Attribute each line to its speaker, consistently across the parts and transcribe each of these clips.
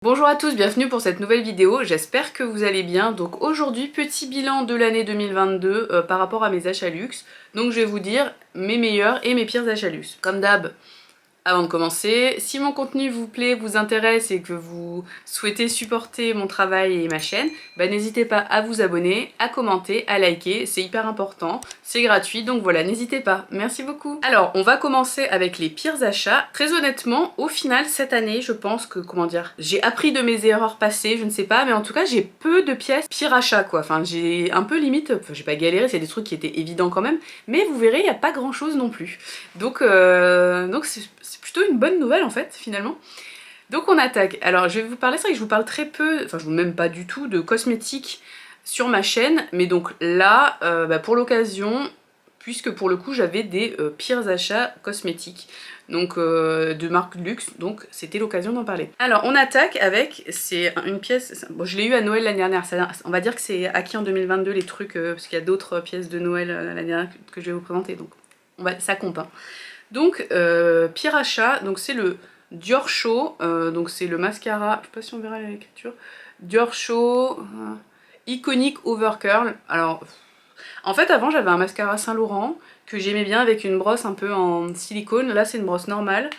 Speaker 1: Bonjour à tous, bienvenue pour cette nouvelle vidéo, j'espère que vous allez bien. Donc aujourd'hui, petit bilan de l'année 2022 par rapport à mes achats luxe. Donc je vais vous dire mes meilleurs et mes pires achats luxe. Comme d'hab, avant de commencer, si mon contenu vous plaît, vous intéresse et que vous souhaitez supporter mon travail et ma chaîne, n'hésitez pas à vous abonner, à commenter, à liker, c'est hyper important, c'est gratuit, donc voilà, n'hésitez pas, merci beaucoup. Alors, on va commencer avec les pires achats. Très honnêtement, au final, cette année, je pense que, comment dire, j'ai appris de mes erreurs passées, je ne sais pas, mais en tout cas, j'ai peu de pièces pires achats, quoi. Enfin, j'ai un peu limite, enfin, j'ai pas galéré, c'est des trucs qui étaient évidents quand même, mais vous verrez, il n'y a pas grand chose non plus. Donc c'est plutôt une bonne nouvelle en fait, finalement. Donc on attaque. Alors je vais vous parler, c'est vrai que je vous parle très peu, enfin je vous même pas du tout, de cosmétiques sur ma chaîne, mais donc là, pour l'occasion, puisque pour le coup j'avais des pires achats cosmétiques, donc de marque luxe, donc c'était l'occasion d'en parler. Alors on attaque avec, c'est une pièce, bon je l'ai eu à Noël l'année dernière, on va dire que c'est acquis en 2022 les trucs, parce qu'il y a d'autres pièces de Noël l'année dernière que je vais vous présenter, donc ça compte. Hein. Donc, pire achat, donc c'est le Dior Show, donc c'est le mascara, je sais pas si on verra l'écriture, Dior Show Iconic Overcurl. Alors, en fait avant j'avais un mascara Saint Laurent que j'aimais bien avec une brosse un peu en silicone, là c'est une brosse normale.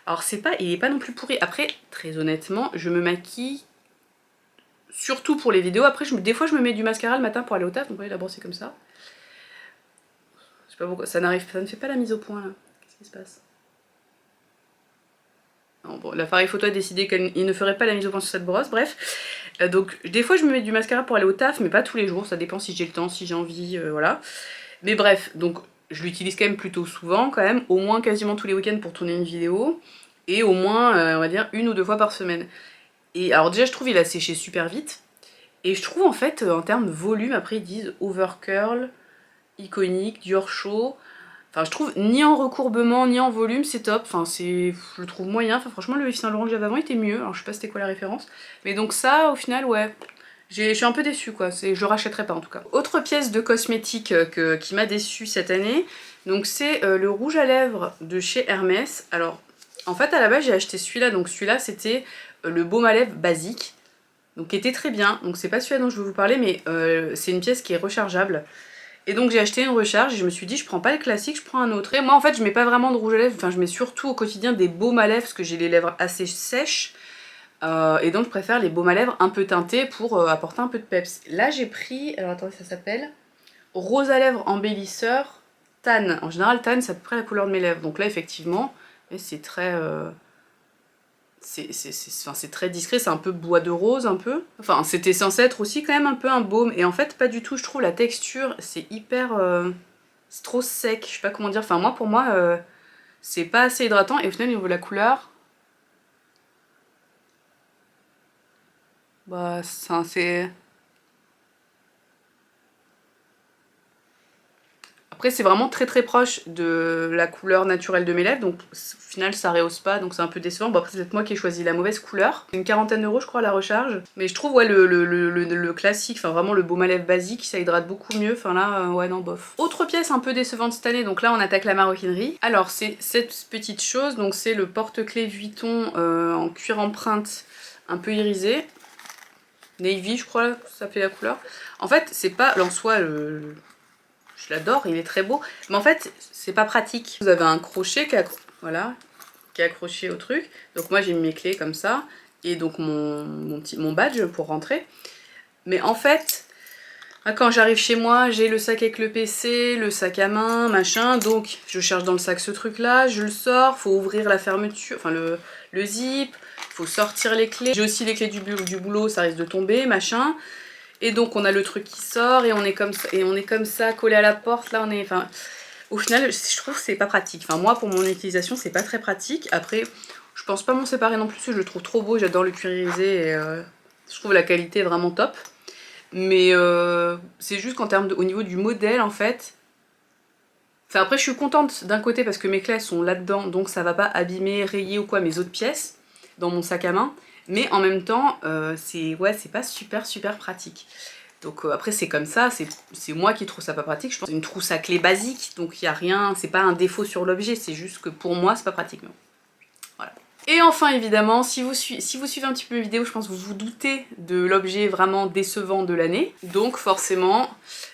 Speaker 1: Alors il est pas non plus pourri, après très honnêtement je me maquille surtout pour les vidéos, après des fois je me mets du mascara le matin pour aller au taf, donc vous voyez la brosse est comme ça. Je sais pas pourquoi, ça ne fait pas la mise au point là, qu'est-ce qui se passe? Bon, l'appareil photo a décidé qu'il ne ferait pas la mise au point sur cette brosse, bref. Donc des fois je me mets du mascara pour aller au taf, mais pas tous les jours, ça dépend si j'ai le temps, si j'ai envie, voilà. Mais bref, donc je l'utilise quand même plutôt souvent, quand même, au moins quasiment tous les week-ends pour tourner une vidéo, et au moins, on va dire, 1 ou 2 fois par semaine. Et alors déjà je trouve il a séché super vite, et je trouve en fait, en termes de volume, après ils disent Overcurl, Iconic, Dior Show. Enfin, je trouve ni en recourbement ni en volume c'est top, enfin je le trouve moyen, enfin franchement le Yves Saint Laurent que j'avais avant était mieux, alors je sais pas c'était quoi la référence, mais donc ça au final ouais, je suis un peu déçue quoi, je rachèterai pas en tout cas. Autre pièce de cosmétique qui m'a déçue cette année, donc c'est le rouge à lèvres de chez Hermès. Alors en fait à la base j'ai acheté celui-là, donc celui-là c'était le baume à lèvres basique, donc qui était très bien, donc c'est pas celui-là dont je veux vous parler, mais c'est une pièce qui est rechargeable. Et donc j'ai acheté une recharge et je me suis dit je prends pas le classique, je prends un autre. Et moi en fait je mets pas vraiment de rouge à lèvres, enfin je mets surtout au quotidien des baumes à lèvres parce que j'ai les lèvres assez sèches. Et donc je préfère les baumes à lèvres un peu teintés pour apporter un peu de peps. Là j'ai pris, alors attendez ça s'appelle rose à lèvres embellisseur tan. En général tan c'est à peu près la couleur de mes lèvres. Donc là effectivement c'est très... c'est très discret, c'est un peu bois de rose un peu. Enfin c'était censé être aussi quand même un peu un baume et en fait pas du tout, je trouve la texture c'est hyper... c'est trop sec, je sais pas comment dire, enfin moi pour moi c'est pas assez hydratant et au final au niveau de la couleur... Bah c'est... Après c'est vraiment très très proche de la couleur naturelle de mes lèvres, donc au final ça rehausse pas, donc c'est un peu décevant. Bon après c'est peut-être moi qui ai choisi la mauvaise couleur. Une quarantaine d'euros je crois à la recharge. Mais je trouve ouais le classique, enfin vraiment le baume à lèvres basique, ça hydrate beaucoup mieux, enfin là ouais non bof. Autre pièce un peu décevante cette année, donc là on attaque la maroquinerie. Alors c'est cette petite chose, donc c'est le porte-clés Vuitton en cuir empreinte un peu irisé. Navy je crois ça s'appelait la couleur. En fait c'est pas en soi je l'adore, il est très beau. Mais en fait, c'est pas pratique. Vous avez un crochet voilà, qui est accroché au truc. Donc moi, j'ai mis mes clés comme ça. Et donc mon badge pour rentrer. Mais en fait, quand j'arrive chez moi, j'ai le sac avec le PC, le sac à main, machin. Donc je cherche dans le sac ce truc-là, je le sors. Faut ouvrir la fermeture, enfin le zip. Faut sortir les clés. J'ai aussi les clés du boulot, ça risque de tomber, machin. Et donc on a le truc qui sort et on est comme ça collé à la porte. Là on est, enfin, au final je trouve que c'est pas pratique. Enfin moi pour mon utilisation c'est pas très pratique. Après je pense pas m'en séparer non plus parce que je le trouve trop beau. J'adore le cuir irisé et je trouve la qualité vraiment top. Mais c'est juste qu'en termes au niveau du modèle en fait. Enfin après je suis contente d'un côté parce que mes clés sont là-dedans donc ça va pas abîmer, rayer ou quoi mes autres pièces dans mon sac à main. Mais en même temps, c'est pas super pratique. Donc après c'est comme ça, c'est moi qui trouve ça pas pratique. Je pense que c'est une trousse à clé basique, donc il n'y a rien, c'est pas un défaut sur l'objet, c'est juste que pour moi c'est pas pratique. Mais bon. Voilà. Et enfin évidemment, si vous suivez un petit peu mes vidéos, je pense que vous vous doutez de l'objet vraiment décevant de l'année. Donc forcément,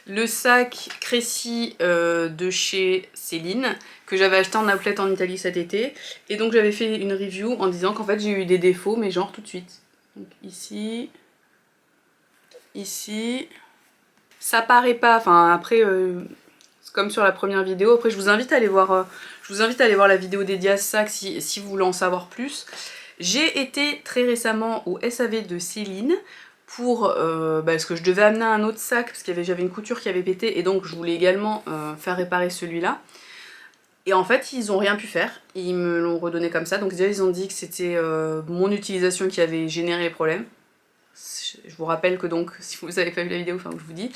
Speaker 1: le sac Crécy de chez Céline, que j'avais acheté en outlet en Italie cet été. Et donc j'avais fait une review en disant qu'en fait j'ai eu des défauts, mais genre tout de suite. Donc ici, ici, ça paraît pas, enfin après... comme sur la première vidéo. Après je vous invite à aller voir, la vidéo dédiée à ce sac si vous voulez en savoir plus. J'ai été très récemment au SAV de Céline pour parce que je devais amener un autre sac parce qu'il j'avais une couture qui avait pété et donc je voulais également faire réparer celui-là. Et en fait ils ont rien pu faire, ils me l'ont redonné comme ça. Donc déjà ils ont dit que c'était mon utilisation qui avait généré les problèmes. Je vous rappelle que donc, si vous n'avez pas vu la vidéo, enfin je vous dis,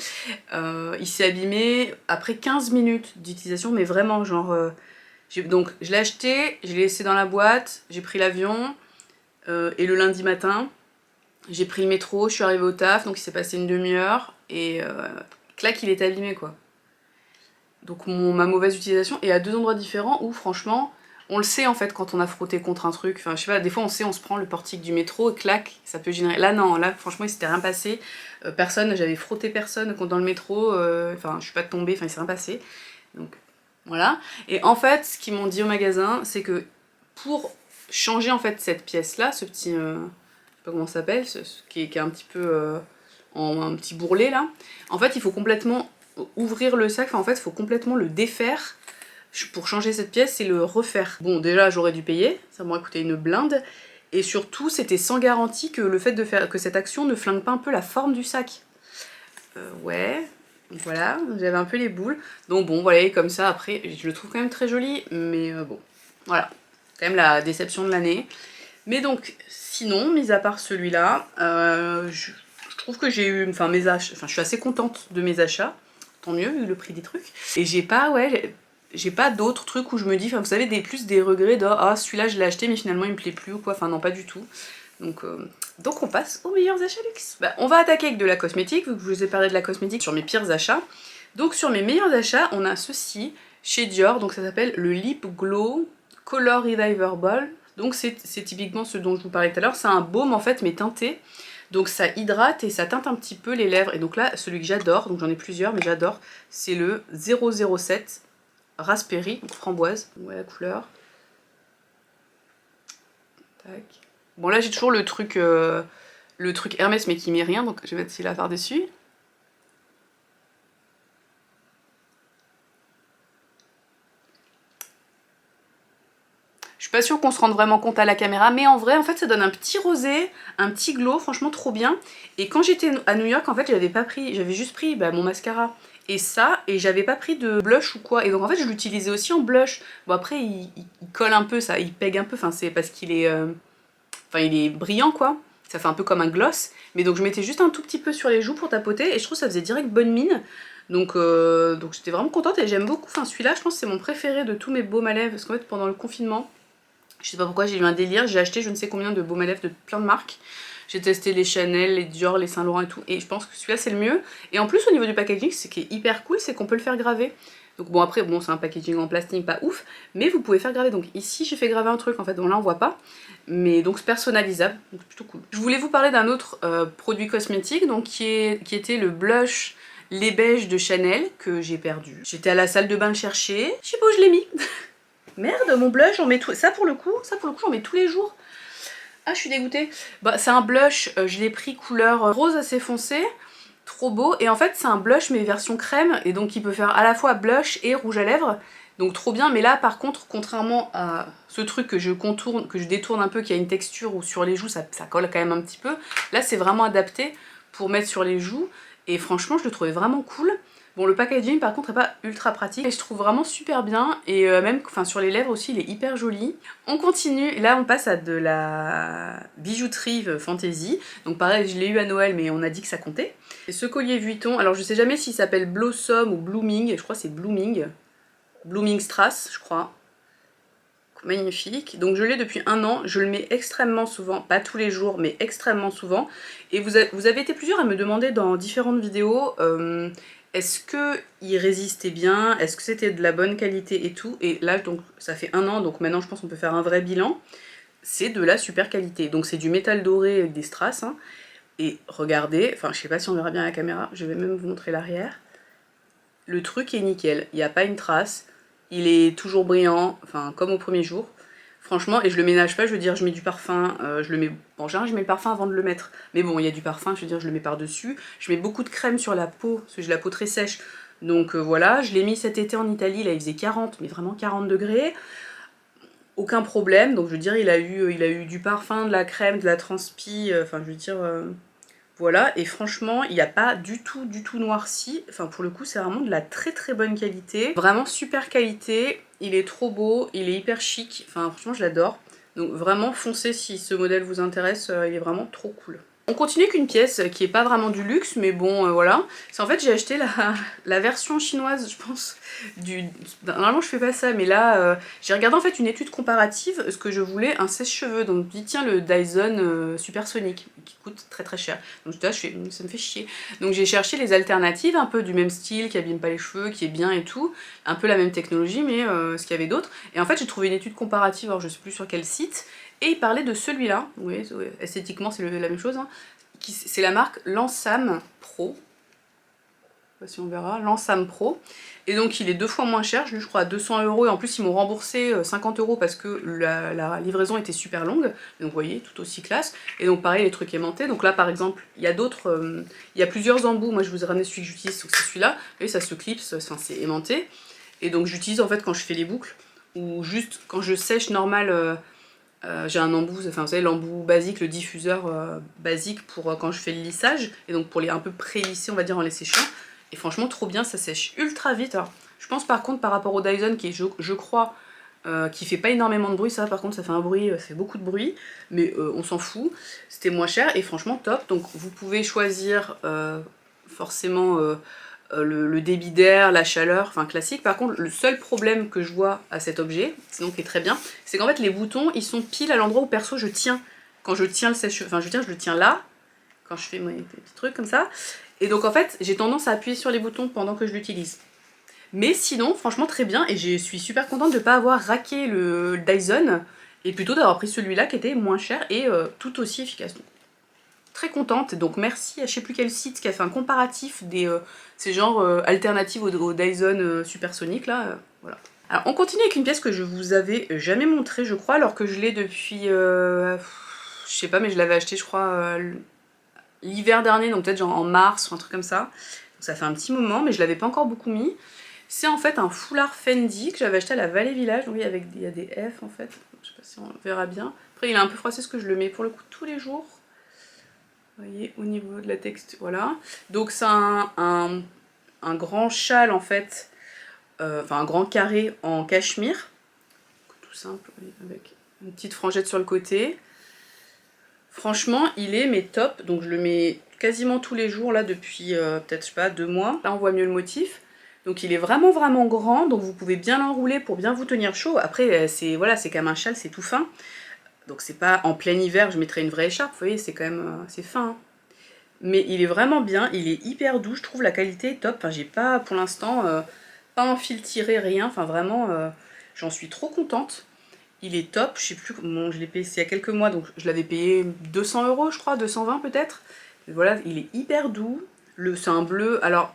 Speaker 1: il s'est abîmé après 15 minutes d'utilisation, mais vraiment genre... donc je l'ai acheté, je l'ai laissé dans la boîte, j'ai pris l'avion, et le lundi matin, j'ai pris le métro, je suis arrivée au taf, donc il s'est passé une demi-heure, et clac, il est abîmé quoi. Donc ma mauvaise utilisation est à deux endroits différents où franchement... On le sait en fait quand on a frotté contre un truc, enfin je sais pas, des fois on sait, on se prend le portique du métro et clac, ça peut générer... Là non, là franchement il s'était rien passé, personne, j'avais frotté personne dans le métro, enfin je suis pas tombée, enfin il s'est rien passé, donc voilà. Et en fait ce qu'ils m'ont dit au magasin, c'est que pour changer en fait cette pièce là, ce petit, je sais pas comment ça s'appelle, ce qui est un petit peu en un petit bourrelet là, en fait il faut complètement ouvrir le sac, enfin en fait il faut complètement le défaire pour changer cette pièce et le refaire. Bon déjà j'aurais dû payer, ça m'aurait coûté une blinde, et surtout c'était sans garantie que le fait de faire que cette action ne flingue pas un peu la forme du sac. Ouais, voilà, j'avais un peu les boules, donc bon voilà, comme ça après je le trouve quand même très joli, mais bon, voilà, quand même la déception de l'année. Mais donc sinon, mis à part celui-là, je trouve que j'ai eu, enfin mes achats, enfin je suis assez contente de mes achats, tant mieux vu le prix des trucs, et j'ai pas, ouais, j'ai pas d'autres trucs où je me dis, enfin vous savez, plus des regrets de ah celui-là je l'ai acheté mais finalement il me plaît plus ou quoi, enfin non pas du tout. Donc on passe aux meilleurs achats luxe. Bah, on va attaquer avec de la cosmétique, vu que je vous ai parlé de la cosmétique sur mes pires achats. Donc sur mes meilleurs achats, on a ceci chez Dior, donc ça s'appelle le Lip Glow Color Reviver Ball. Donc c'est typiquement ce dont je vous parlais tout à l'heure, c'est un baume en fait mais teinté. Donc ça hydrate et ça teinte un petit peu les lèvres. Et donc là, celui que j'adore, donc j'en ai plusieurs mais j'adore, c'est le 007 Raspberry, donc framboise. Ouais, la couleur. Tac. Bon là j'ai toujours le truc Hermès mais qui met rien, donc je vais mettre celui-là par-dessus. Je suis pas sûre qu'on se rende vraiment compte à la caméra, mais en vrai, en fait, ça donne un petit rosé, un petit glow, franchement trop bien. Et quand j'étais à New York, en fait, j'avais juste pris mon mascara et ça, et j'avais pas pris de blush ou quoi. Et donc en fait, je l'utilisais aussi en blush. Bon après, il colle un peu, ça, il pègue un peu, enfin c'est parce qu'il est... Enfin, il est brillant quoi. Ça fait un peu comme un gloss. Mais donc je mettais juste un tout petit peu sur les joues pour tapoter, et je trouve que ça faisait direct bonne mine. Donc j'étais vraiment contente et j'aime beaucoup. Enfin, celui-là, je pense que c'est mon préféré de tous mes baumes à lèvres, parce qu'en fait, pendant le confinement, je sais pas pourquoi, j'ai eu un délire, j'ai acheté je ne sais combien de baumes à lèvres de plein de marques. J'ai testé les Chanel, les Dior, les Saint Laurent et tout, et je pense que celui-là c'est le mieux. Et en plus au niveau du packaging, ce qui est hyper cool, c'est qu'on peut le faire graver. Donc bon après, bon c'est un packaging en plastique pas ouf, mais vous pouvez faire graver. Donc ici j'ai fait graver un truc en fait, bon là on voit pas, mais donc c'est personnalisable, donc c'est plutôt cool. Je voulais vous parler d'un autre produit cosmétique, donc qui était le blush Les Beiges de Chanel, que j'ai perdu. J'étais à la salle de bain le chercher, je sais pas où je l'ai mis. Merde, mon blush, on met tout... ça pour le coup, j'en mets tous les jours. Ah, je suis dégoûtée. Bah, c'est un blush, je l'ai pris couleur rose assez foncé, trop beau. Et en fait, c'est un blush mais version crème, et donc il peut faire à la fois blush et rouge à lèvres. Donc trop bien, mais là par contre, contrairement à ce truc que je contourne, que je détourne un peu, qui a une texture où sur les joues ça colle quand même un petit peu, là c'est vraiment adapté pour mettre sur les joues, et franchement je le trouvais vraiment cool. Bon, le packaging par contre est pas ultra pratique, et je trouve vraiment super bien, et même enfin, sur les lèvres aussi il est hyper joli. On continue, là on passe à de la bijouterie fantasy, donc pareil je l'ai eu à Noël mais on a dit que ça comptait. Et ce collier Vuitton, alors je sais jamais s'il s'appelle Blossom ou Blooming, je crois que c'est Blooming, Blooming Strass je crois. Magnifique, donc je l'ai depuis 1 an, je le mets extrêmement souvent, pas tous les jours mais extrêmement souvent, et vous avez été plusieurs à me demander dans différentes vidéos est-ce qu'il résistait bien, est-ce que c'était de la bonne qualité et tout, et là donc ça fait 1 an, donc maintenant je pense qu'on peut faire un vrai bilan. c'est de la super qualité. Donc c'est du métal doré avec des strass, hein. Et regardez, enfin je sais pas si on verra bien à la caméra, je vais même vous montrer l'arrière. Le truc est nickel, il n'y a pas une trace, il est toujours brillant, enfin comme au premier jour. Franchement, et je le ménage pas, je veux dire, je mets du parfum, je le mets... Bon, en général, je mets le parfum avant de le mettre. Mais bon, il y a du parfum, je veux dire, je le mets par-dessus. Je mets beaucoup de crème sur la peau, parce que j'ai la peau très sèche. Donc voilà, je l'ai mis cet été en Italie, là il faisait 40, mais vraiment 40 degrés. Aucun problème, donc je veux dire, il a eu du parfum, de la crème, de la transpi, enfin je veux dire... Voilà, et franchement, il n'y a pas du tout noirci. Enfin, pour le coup, c'est vraiment de la très très bonne qualité. Vraiment super qualité. Il est trop beau, il est hyper chic. Enfin, franchement, je l'adore. Donc vraiment, foncez si ce modèle vous intéresse, il est vraiment trop cool. On continue avec une pièce qui est pas vraiment du luxe, mais bon, voilà. C'est en fait, j'ai acheté la version chinoise, je pense, Normalement, je fais pas ça, mais là, j'ai regardé en fait une étude comparative, ce que je voulais, un sèche-cheveux. Donc, je dis, tiens, le Dyson Supersonic, qui coûte très très cher. Donc, là, ça me fait chier. Donc, j'ai cherché les alternatives, un peu du même style, qui abîme pas les cheveux, qui est bien et tout. Un peu la même technologie, mais ce qu'il y avait d'autre. Et en fait, j'ai trouvé une étude comparative, alors je sais plus sur quel site. Et il parlait de celui-là, oui, esthétiquement c'est la même chose, hein. C'est la marque Lansam Pro, je sais pas si on verra, Lansam Pro, et donc il est 2 fois moins cher, je crois à 200 € et en plus ils m'ont remboursé 50 € parce que la livraison était super longue, donc vous voyez, tout aussi classe, et donc pareil les trucs aimantés, donc là par exemple, il y a d'autres, il y a plusieurs embouts, moi je vous ai ramené celui que j'utilise, donc c'est celui-là, vous voyez ça se clipse, enfin, c'est aimanté, et donc j'utilise en fait quand je fais les boucles, ou juste quand je sèche normal. J'ai un embout, enfin vous savez l'embout basique, le diffuseur basique pour quand je fais le lissage, et donc pour les un peu pré-lisser on va dire en les séchant, et franchement trop bien, ça sèche ultra vite. Alors, je pense par contre par rapport au Dyson qui est je crois qui fait pas énormément de bruit, ça par contre ça fait un bruit, ça fait beaucoup de bruit, mais on s'en fout, c'était moins cher et franchement top, donc vous pouvez choisir forcément le débit d'air, la chaleur, enfin classique. Par contre, le seul problème que je vois à cet objet, sinon qui est très bien, c'est qu'en fait les boutons, ils sont pile à l'endroit où perso je tiens. Quand je tiens le sèche-cheveux, enfin je le tiens là, quand je fais mes petits trucs comme ça. Et donc en fait, j'ai tendance à appuyer sur les boutons pendant que je l'utilise. Mais sinon, franchement très bien, et je suis super contente de ne pas avoir raqué le Dyson, et plutôt d'avoir pris celui-là qui était moins cher et tout aussi efficace. Donc, très contente, donc merci à je sais plus quel site qui a fait un comparatif des ces genres alternatives au Dyson Supersonic là, voilà. Alors on continue avec une pièce que je vous avais jamais montrée je crois, alors que je l'ai depuis, je sais pas, mais je l'avais acheté je crois l'hiver dernier, donc peut-être genre en mars ou un truc comme ça. Donc ça fait un petit moment, mais je l'avais pas encore beaucoup mis. C'est en fait un foulard Fendi que j'avais acheté à la Vallée Village, oui, avec il y a des F en fait, je sais pas si on verra bien. Après il est un peu froissé parce que je le mets pour le coup tous les jours. Vous voyez, au niveau de la texture, voilà. Donc c'est un grand châle en fait, enfin un grand carré en cachemire, tout simple, avec une petite frangette sur le côté. Franchement, il est mais top, donc je le mets quasiment tous les jours là depuis peut-être, je sais pas, 2 mois. Là on voit mieux le motif. Donc il est vraiment vraiment grand, donc vous pouvez bien l'enrouler pour bien vous tenir chaud. Après, c'est voilà, c'est comme un châle, c'est tout fin. Donc c'est pas en plein hiver, je mettrais une vraie écharpe, vous voyez, c'est quand même c'est fin. Hein. Mais il est vraiment bien, il est hyper doux, je trouve la qualité est top. Enfin, j'ai pas pour l'instant pas un fil tiré, rien. Enfin vraiment, j'en suis trop contente. Il est top, je sais plus, bon, je l'ai payé il y a quelques mois, donc je l'avais payé 200 € je crois, 220 peut-être. Voilà, il est hyper doux. C'est un bleu, alors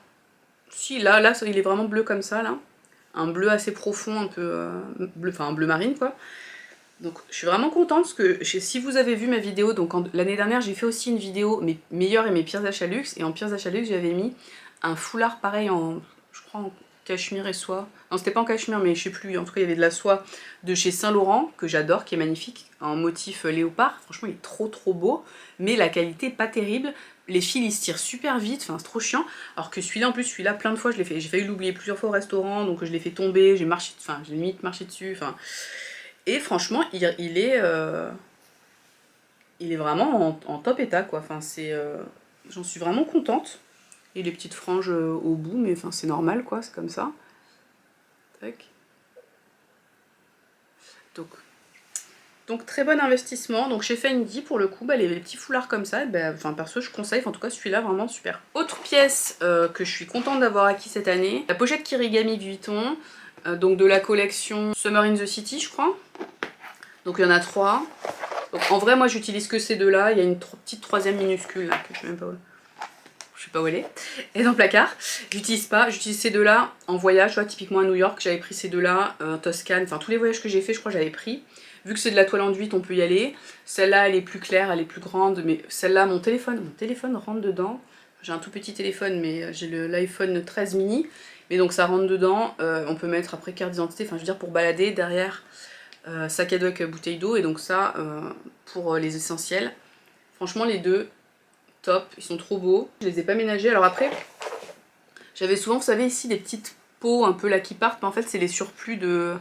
Speaker 1: si là il est vraiment bleu comme ça là. Un bleu assez profond, un peu bleu, enfin un bleu marine quoi. Donc je suis vraiment contente parce que si vous avez vu ma vidéo, donc l'année dernière j'ai fait aussi une vidéo mes meilleurs et mes pires achats luxe, et en pires achats luxe j'avais mis un foulard pareil en, je crois en cachemire et soie, non c'était pas en cachemire mais je sais plus, en tout cas il y avait de la soie de chez Saint Laurent que j'adore, qui est magnifique, en motif léopard, franchement il est trop beau, mais la qualité est pas terrible, les fils ils se tirent super vite, enfin c'est trop chiant, alors que celui-là en plus, celui-là plein de fois j'ai failli l'oublier plusieurs fois au restaurant, donc je l'ai fait tomber, j'ai marché, enfin j'ai limite marché dessus, enfin... Et franchement, il est vraiment en top état, quoi. Enfin, j'en suis vraiment contente. Et les petites franges au bout, mais enfin, c'est normal, quoi. C'est comme ça. Tac. Donc très bon investissement. Donc chez Fendi, pour le coup, bah, les petits foulards comme ça, bah, enfin, perso, je conseille. Enfin, en tout cas, celui-là, vraiment super. Autre pièce que je suis contente d'avoir acquis cette année, la pochette Kirigami Vuitton, donc de la collection Summer in the City, je crois. Donc il y en a 3. Donc en vrai moi j'utilise que ces deux-là. Il y a une petite troisième minuscule là que je sais même pas où. Je sais pas où elle est. Elle est dans le placard. J'utilise pas. J'utilise ces deux-là en voyage. Là, typiquement à New York, j'avais pris ces deux-là. Toscane, enfin tous les voyages que j'ai fait, je crois que j'avais pris. Vu que c'est de la toile enduite, on peut y aller. Celle-là, elle est plus claire, elle est plus grande. Mais celle-là, mon téléphone rentre dedans. J'ai un tout petit téléphone, mais j'ai l'iPhone 13 mini. Mais donc ça rentre dedans. On peut mettre après carte d'identité, enfin je veux dire pour balader. Derrière, sac à dos avec bouteille d'eau. Et donc ça, pour les essentiels. Franchement, les deux, top. Ils sont trop beaux. Je les ai pas ménagés. Alors après, j'avais souvent, vous savez, ici des petites peaux un peu là qui partent. Mais en fait, c'est les surplus de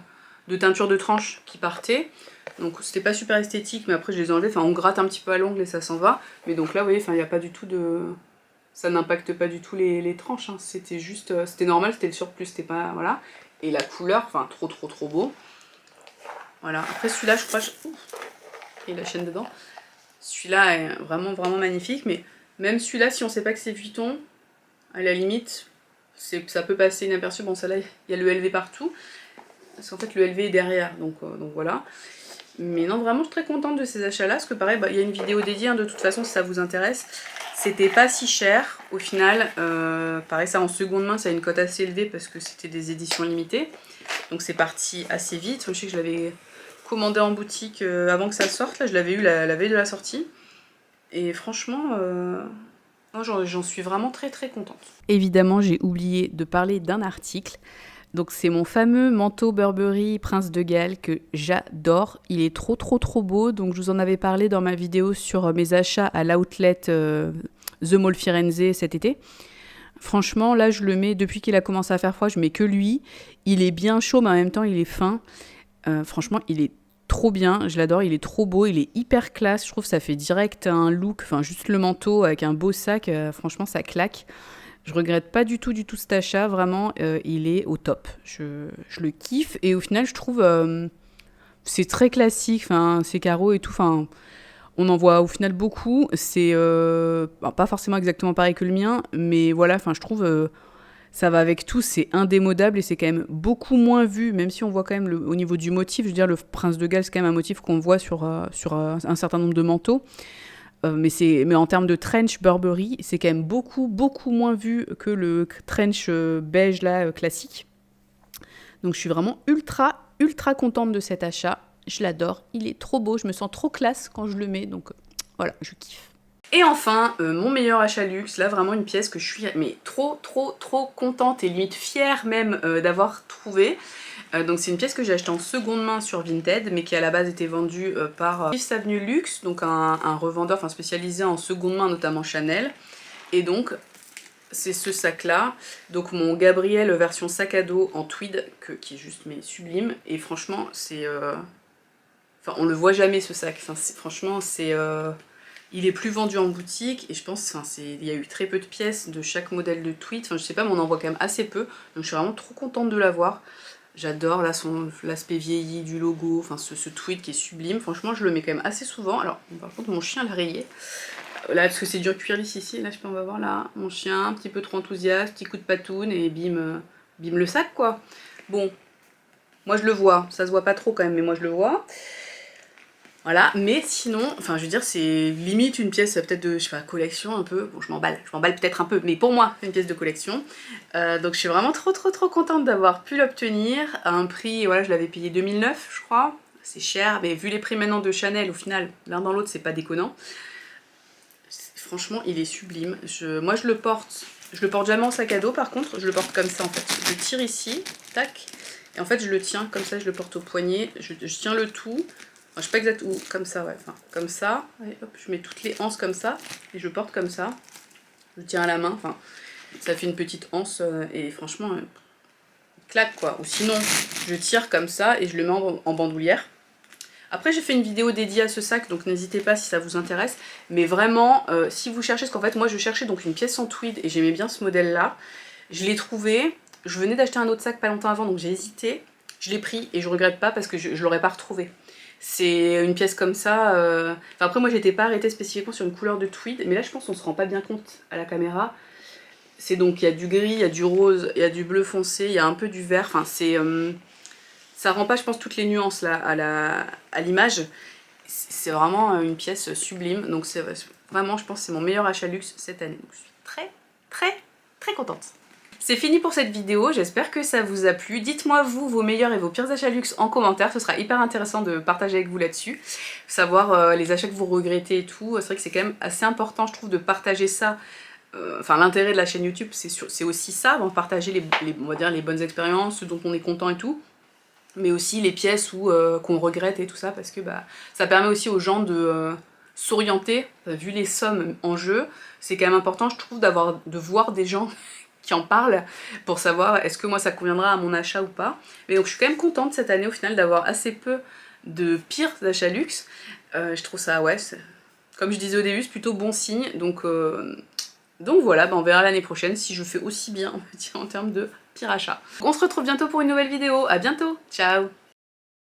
Speaker 1: teinture de tranche qui partaient. Donc c'était pas super esthétique, mais après je les ai enlevés. Enfin, on gratte un petit peu à l'ongle et ça s'en va. Mais donc là, vous voyez, enfin, il n'y a pas du tout de... Ça n'impacte pas du tout les tranches. Hein. C'était juste... C'était normal, c'était le surplus, c'était pas... Voilà. Et la couleur, enfin, trop beau. Voilà. Après celui-là, je crois... Ouh, il y a la chaîne dedans. Celui-là est vraiment magnifique. Mais même celui-là, si on sait pas que c'est Vuitton, à la limite, ça peut passer inaperçu. Bon, ça là, il y a le LV partout. Parce qu'en fait le LV est derrière, donc voilà. Mais non, vraiment je suis très contente de ces achats là, parce que pareil, il y a une vidéo dédiée hein, de toute façon si ça vous intéresse. C'était pas si cher au final, pareil ça en seconde main ça a une cote assez élevée parce que c'était des éditions limitées. Donc c'est parti assez vite, je sais que je l'avais commandé en boutique avant que ça sorte, là je l'avais eu la veille de la sortie. Et franchement, j'en suis vraiment très contente. Évidemment j'ai oublié de parler d'un article. Donc c'est mon fameux manteau Burberry Prince de Galles que j'adore. Il est trop beau. Donc je vous en avais parlé dans ma vidéo sur mes achats à l'outlet The Mall Firenze cet été. Franchement, là je le mets, depuis qu'il a commencé à faire froid, je mets que lui. Il est bien chaud mais en même temps il est fin. Franchement, il est trop bien, je l'adore, il est trop beau, il est hyper classe. Je trouve que ça fait direct un look, enfin juste le manteau avec un beau sac, franchement ça claque. Je regrette pas du tout cet achat, vraiment, il est au top. Je le kiffe et au final, je trouve c'est très classique, ces carreaux et tout, on en voit au final beaucoup. C'est pas forcément exactement pareil que le mien, mais voilà, je trouve ça va avec tout, c'est indémodable et c'est quand même beaucoup moins vu, même si on voit quand même au niveau du motif, je veux dire, le Prince de Galles, c'est quand même un motif qu'on voit sur un certain nombre de manteaux. Mais en termes de trench Burberry, c'est quand même beaucoup moins vu que le trench beige là classique. Donc je suis vraiment ultra contente de cet achat. Je l'adore, il est trop beau, je me sens trop classe quand je le mets, donc voilà, je kiffe. Et enfin, mon meilleur achat luxe, là vraiment une pièce que je suis mais trop contente et limite fière même d'avoir trouvé. Donc c'est une pièce que j'ai achetée en seconde main sur Vinted, mais qui à la base était vendue par Fifth Avenue Luxe, donc un revendeur spécialisé en seconde main, notamment Chanel. Et donc c'est ce sac là, donc mon Gabriel version sac à dos en tweed, qui est juste mais sublime. Et franchement c'est... Enfin on le voit jamais ce sac, franchement c'est... Il est plus vendu en boutique et je pense il y a eu très peu de pièces de chaque modèle de tweed. Enfin je sais pas, mais on en voit quand même assez peu. Donc je suis vraiment trop contente de l'avoir. J'adore l'aspect vieilli du logo, ce tweed qui est sublime. Franchement, je le mets quand même assez souvent. Alors, par contre, mon chien l'a rayé. Là, parce que c'est du cuir lisse ici. Là, on va voir là, mon chien, un petit peu trop enthousiaste, petit coup de patoune et bim le sac, quoi. Bon, moi je le vois. Ça se voit pas trop quand même, mais moi je le vois. Voilà, mais sinon, je veux dire, c'est limite une pièce peut-être de, je sais pas, collection un peu. Bon, je m'emballe peut-être un peu, mais pour moi, c'est une pièce de collection. Donc je suis vraiment trop contente d'avoir pu l'obtenir à un prix, voilà, je l'avais payé 2009, je crois. C'est cher, mais vu les prix maintenant de Chanel, au final, l'un dans l'autre, c'est pas déconnant. Franchement, il est sublime. Moi, je le porte jamais en sac à dos, par contre, je le porte comme ça, en fait. Je tire ici, tac, et en fait, je le tiens comme ça, je le porte au poignet, je tiens le tout. Je sais pas exactement où, comme ça, ouais, comme ça, et hop, je mets toutes les anses comme ça, et je porte comme ça, je tiens à la main, ça fait une petite anse, et franchement, claque quoi, ou sinon, je tire comme ça, et je le mets en bandoulière. Après, j'ai fait une vidéo dédiée à ce sac, donc n'hésitez pas si ça vous intéresse, mais vraiment, si vous cherchez, parce qu'en fait, moi je cherchais donc une pièce en tweed, et j'aimais bien ce modèle-là, je l'ai trouvé, je venais d'acheter un autre sac pas longtemps avant, donc j'ai hésité, je l'ai pris, et je regrette pas, parce que je l'aurais pas retrouvé. C'est une pièce comme ça. Après, moi, j'étais pas arrêtée spécifiquement sur une couleur de tweed, mais là, je pense qu'on se rend pas bien compte à la caméra. C'est donc, il y a du gris, il y a du rose, il y a du bleu foncé, il y a un peu du vert. C'est Ça rend pas, je pense, toutes les nuances là à l'image. C'est vraiment une pièce sublime, donc c'est vraiment, je pense, c'est mon meilleur achat luxe cette année. Donc je suis très contente. C'est fini pour cette vidéo, j'espère que ça vous a plu. Dites-moi vous, vos meilleurs et vos pires achats luxe en commentaire, ce sera hyper intéressant de partager avec vous là-dessus. Savoir les achats que vous regrettez et tout, c'est vrai que c'est quand même assez important, je trouve, de partager ça. Enfin, l'intérêt de la chaîne YouTube, c'est aussi ça, de partager on va dire, les bonnes expériences, ce dont on est content et tout. Mais aussi les pièces qu'on regrette et tout ça, parce que bah, ça permet aussi aux gens de s'orienter, vu les sommes en jeu. C'est quand même important, je trouve, de voir des gens qui en parlent pour savoir est-ce que moi ça conviendra à mon achat ou pas. Mais donc je suis quand même contente cette année au final d'avoir assez peu de pires achats luxe. Je trouve ça, ouais, comme je disais au début, c'est plutôt bon signe. Donc voilà, bah on verra l'année prochaine si je fais aussi bien, on va dire, en termes de pire achat. On se retrouve bientôt pour une nouvelle vidéo, à bientôt, ciao!